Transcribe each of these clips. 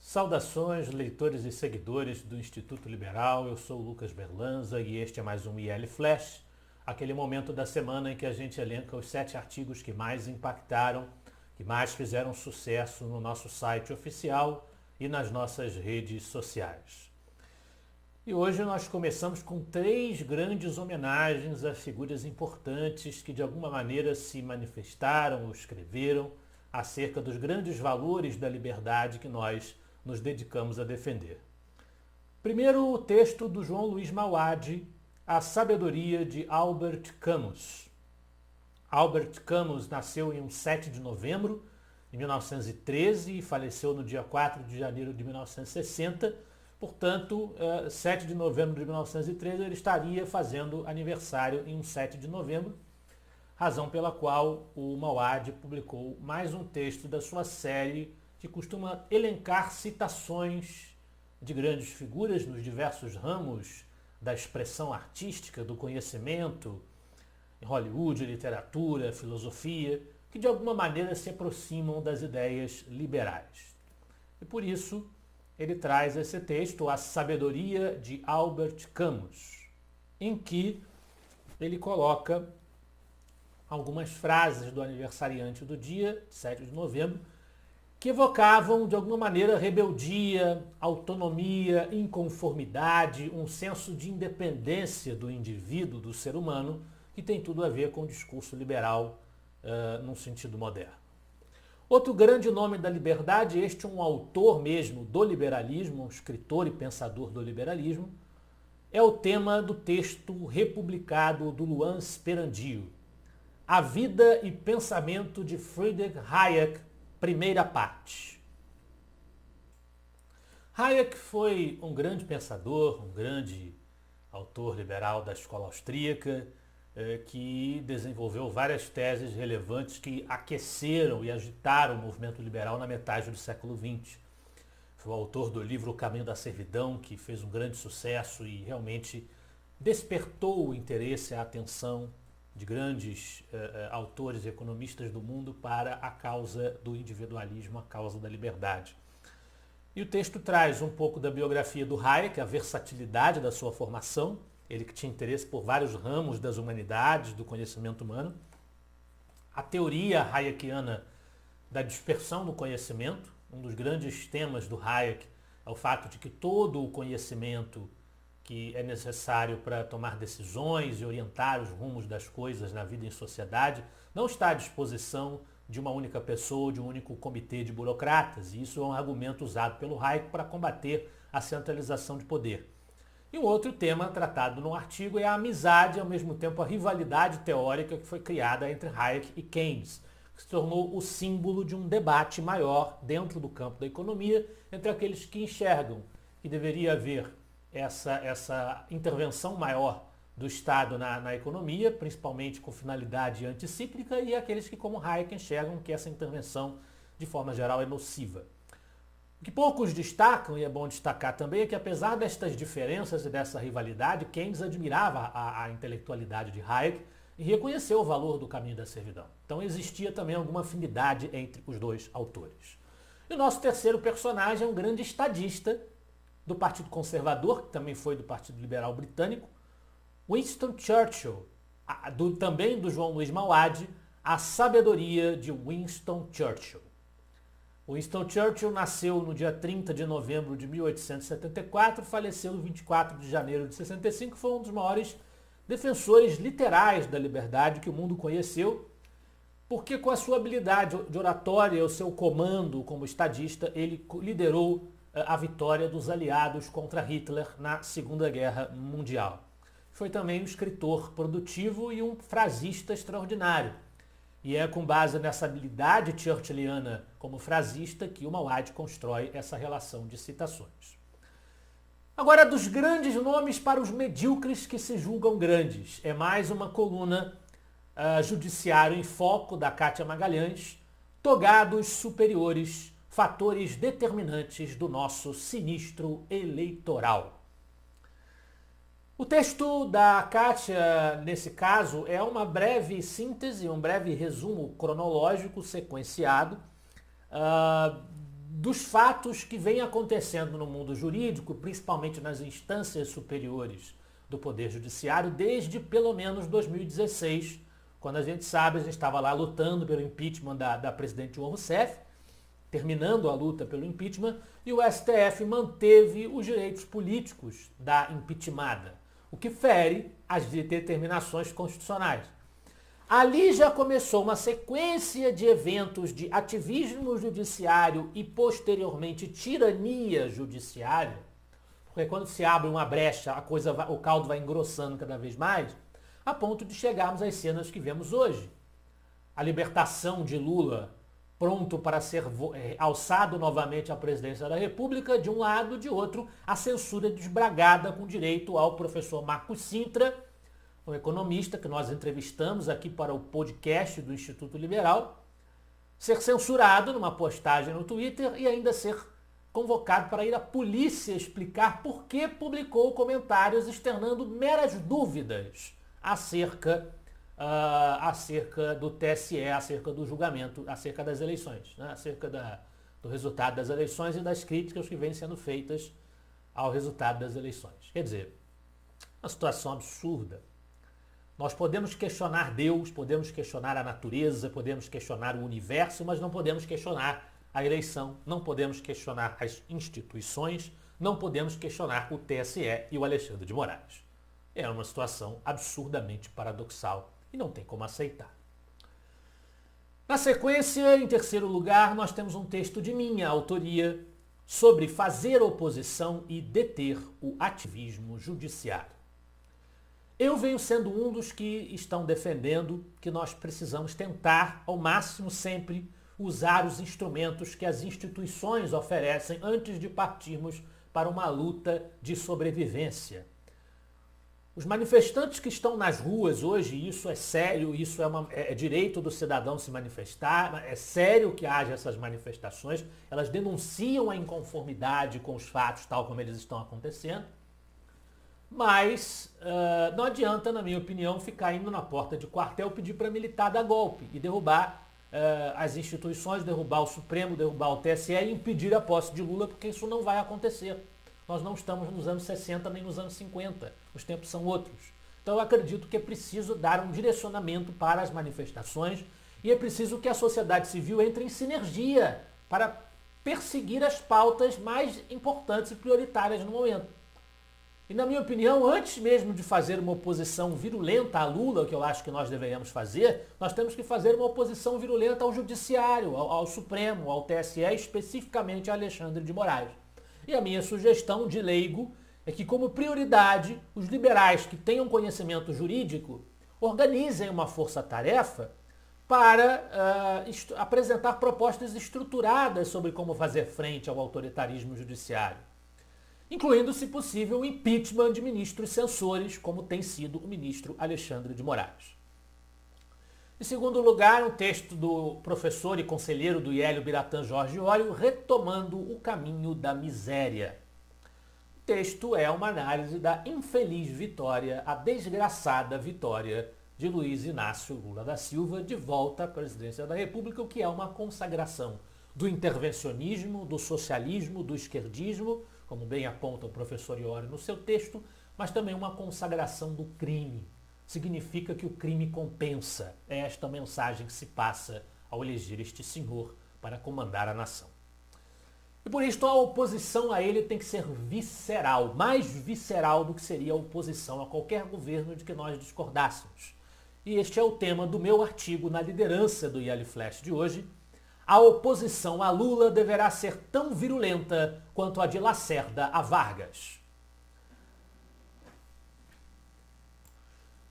Saudações, leitores e seguidores do Instituto Liberal. Eu sou o Lucas Berlanza e este é mais um IL Flash, aquele momento da semana em que a gente elenca os 7 artigos que mais impactaram, que mais fizeram sucesso no nosso site oficial e nas nossas redes sociais. E hoje nós começamos com 3 grandes homenagens a figuras importantes que de alguma maneira se manifestaram ou escreveram acerca dos grandes valores da liberdade que nós nos dedicamos a defender. Primeiro, o texto do João Luiz Mauad, A Sabedoria de Albert Camus. Albert Camus nasceu em 7 de novembro de 1913 e faleceu no dia 4 de janeiro de 1960. Portanto, 7 de novembro de 1913 ele estaria fazendo aniversário em 7 de novembro, razão pela qual o Mauad publicou mais um texto da sua série que costuma elencar citações de grandes figuras nos diversos ramos da expressão artística, do conhecimento, em Hollywood, literatura, filosofia, que de alguma maneira se aproximam das ideias liberais. E por isso ele traz esse texto, A Sabedoria de Albert Camus, em que ele coloca algumas frases do aniversariante do dia, 7 de novembro, que evocavam, de alguma maneira, rebeldia, autonomia, inconformidade, um senso de independência do indivíduo, do ser humano, que tem tudo a ver com o discurso liberal num sentido moderno. Outro grande nome da liberdade, este é um autor mesmo do liberalismo, um escritor e pensador do liberalismo, é o tema do texto republicado do Luan Sperandio, A Vida e Pensamento de Friedrich Hayek, primeira parte. Hayek foi um grande pensador, um grande autor liberal da escola austríaca, que desenvolveu várias teses relevantes que aqueceram e agitaram o movimento liberal na metade do século XX. Foi o autor do livro O Caminho da Servidão, que fez um grande sucesso e realmente despertou o interesse e a atenção de grandes autores e economistas do mundo para a causa do individualismo, a causa da liberdade. E o texto traz um pouco da biografia do Hayek, a versatilidade da sua formação, ele que tinha interesse por vários ramos das humanidades, do conhecimento humano, a teoria hayekiana da dispersão do conhecimento, um dos grandes temas do Hayek é o fato de que todo o conhecimento que é necessário para tomar decisões e orientar os rumos das coisas na vida em sociedade, não está à disposição de uma única pessoa ou de um único comitê de burocratas. E isso é um argumento usado pelo Hayek para combater a centralização de poder. E um outro tema tratado no artigo é a amizade e, ao mesmo tempo, a rivalidade teórica que foi criada entre Hayek e Keynes, que se tornou o símbolo de um debate maior dentro do campo da economia entre aqueles que enxergam que deveria haver essa intervenção maior do Estado na economia, principalmente com finalidade anticíclica, e aqueles que, como Hayek, enxergam que essa intervenção, de forma geral, é nociva. O que poucos destacam, e é bom destacar também, é que apesar destas diferenças e dessa rivalidade, Keynes admirava a intelectualidade de Hayek e reconheceu o valor do Caminho da Servidão. Então existia também alguma afinidade entre os dois autores. E o nosso terceiro personagem é um grande estadista do Partido Conservador, que também foi do Partido Liberal Britânico, Winston Churchill, também do João Luiz Mauad, A Sabedoria de Winston Churchill. Winston Churchill nasceu no dia 30 de novembro de 1874, faleceu no 24 de janeiro de 65, foi um dos maiores defensores literais da liberdade que o mundo conheceu, porque com a sua habilidade de oratória, o seu comando como estadista, ele liderou a vitória dos aliados contra Hitler na Segunda Guerra Mundial. Foi também um escritor produtivo e um frasista extraordinário. E é com base nessa habilidade churchilliana como frasista que o Mauad constrói essa relação de citações. Agora, dos grandes nomes para os medíocres que se julgam grandes. É mais uma coluna Judiciário em Foco, da Kátia Magalhães, Togados Superiores, fatores determinantes do nosso sinistro eleitoral. O texto da Kátia, nesse caso, é uma breve síntese, um breve resumo cronológico sequenciado dos fatos que vêm acontecendo no mundo jurídico, principalmente nas instâncias superiores do Poder Judiciário, desde pelo menos 2016, quando a gente sabe, a gente estava lá lutando pelo impeachment da presidente Dilma Rousseff, terminando a luta pelo impeachment, e o STF manteve os direitos políticos da impeachmentada, o que fere as determinações constitucionais. Ali já começou uma sequência de eventos de ativismo judiciário e, posteriormente, tirania judiciária, porque quando se abre uma brecha, o caldo vai engrossando cada vez mais, a ponto de chegarmos às cenas que vemos hoje. A libertação de Lula, pronto para ser alçado novamente à presidência da República, de um lado, de outro, a censura desbragada com direito ao professor Marcos Sintra, um economista que nós entrevistamos aqui para o podcast do Instituto Liberal, ser censurado numa postagem no Twitter e ainda ser convocado para ir à polícia explicar por que publicou comentários externando meras dúvidas acerca do TSE, acerca do julgamento, acerca das eleições, né? Acerca do resultado das eleições e das críticas que vêm sendo feitas ao resultado das eleições. Quer dizer, uma situação absurda. Nós podemos questionar Deus, podemos questionar a natureza, podemos questionar o universo, mas não podemos questionar a eleição, não podemos questionar as instituições, não podemos questionar o TSE e o Alexandre de Moraes. É uma situação absurdamente paradoxal e não tem como aceitar. Na sequência, em terceiro lugar, nós temos um texto de minha autoria sobre fazer oposição e deter o ativismo judiciário. Eu venho sendo um dos que estão defendendo que nós precisamos tentar, ao máximo sempre, usar os instrumentos que as instituições oferecem antes de partirmos para uma luta de sobrevivência. Os manifestantes que estão nas ruas hoje, isso é sério, isso é direito do cidadão se manifestar, é sério que haja essas manifestações, elas denunciam a inconformidade com os fatos tal como eles estão acontecendo, mas não adianta, na minha opinião, ficar indo na porta de quartel pedir para militar dar golpe e derrubar as instituições, derrubar o Supremo, derrubar o TSE e impedir a posse de Lula, porque isso não vai acontecer. Nós não estamos nos anos 60 nem nos anos 50, os tempos são outros. Então eu acredito que é preciso dar um direcionamento para as manifestações e é preciso que a sociedade civil entre em sinergia para perseguir as pautas mais importantes e prioritárias no momento. E na minha opinião, antes mesmo de fazer uma oposição virulenta a Lula, que eu acho que nós deveríamos fazer, nós temos que fazer uma oposição virulenta ao Judiciário, ao Supremo, ao TSE, especificamente a Alexandre de Moraes. E a minha sugestão de leigo é que, como prioridade, os liberais que tenham conhecimento jurídico organizem uma força-tarefa para apresentar propostas estruturadas sobre como fazer frente ao autoritarismo judiciário, incluindo, se possível, o impeachment de ministros censores, como tem sido o ministro Alexandre de Moraes. Em segundo lugar, um texto do professor e conselheiro do IEL Biratã Jorge Óleo, retomando o caminho da miséria. O texto é uma análise da infeliz vitória, a desgraçada vitória de Luiz Inácio Lula da Silva de volta à presidência da República, o que é uma consagração do intervencionismo, do socialismo, do esquerdismo, como bem aponta o professor Iori no seu texto, mas também uma consagração do crime. Significa que o crime compensa. É esta mensagem que se passa ao eleger este senhor para comandar a nação. E por isso a oposição a ele tem que ser visceral, mais visceral do que seria a oposição a qualquer governo de que nós discordássemos. E este é o tema do meu artigo na liderança do IEL Flash de hoje. A oposição a Lula deverá ser tão virulenta quanto a de Lacerda a Vargas.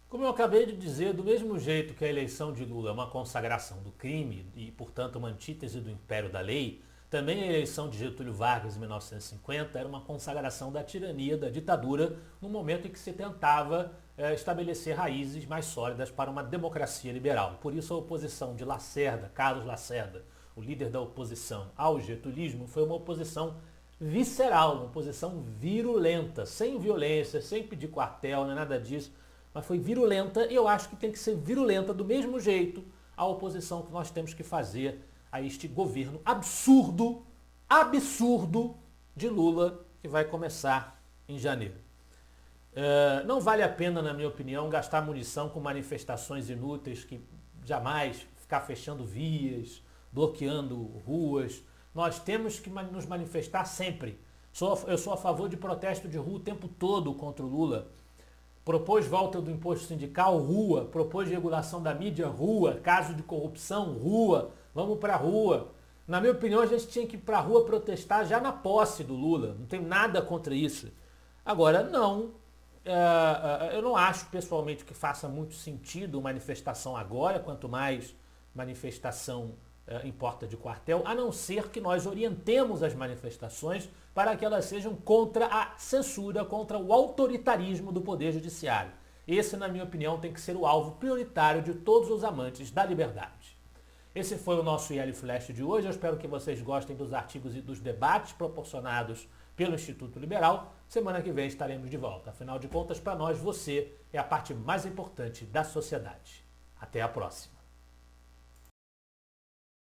Como eu acabei de dizer, do mesmo jeito que a eleição de Lula é uma consagração do crime e, portanto, uma antítese do império da lei, também a eleição de Getúlio Vargas em 1950 era uma consagração da tirania, da ditadura, no momento em que se tentava estabelecer raízes mais sólidas para uma democracia liberal. Por isso a oposição de Lacerda, Carlos Lacerda, o líder da oposição ao getulismo, foi uma oposição visceral, uma oposição virulenta, sem violência, sem pedir quartel, nem nada disso, mas foi virulenta e eu acho que tem que ser virulenta do mesmo jeito a oposição que nós temos que fazer a este governo absurdo absurdo de Lula que vai começar em janeiro. Não vale a pena, na minha opinião, gastar munição com manifestações inúteis que jamais ficar fechando vias, bloqueando ruas. Nós temos que nos manifestar sempre. Eu sou a favor de protesto de rua o tempo todo contra o Lula. Propôs volta do imposto sindical, rua. Propôs regulação da mídia, rua. Caso de corrupção, rua. Vamos pra rua. Na minha opinião, a gente tinha que ir pra rua protestar já na posse do Lula. Não tenho nada contra isso. Agora, não. Eu não acho pessoalmente que faça muito sentido manifestação agora, quanto mais manifestação em porta de quartel, a não ser que nós orientemos as manifestações para que elas sejam contra a censura, contra o autoritarismo do Poder Judiciário. Esse, na minha opinião, tem que ser o alvo prioritário de todos os amantes da liberdade. Esse foi o nosso IL Flash de hoje. Eu espero que vocês gostem dos artigos e dos debates proporcionados pelo Instituto Liberal. Semana que vem estaremos de volta. Afinal de contas, para nós, você é a parte mais importante da sociedade. Até a próxima.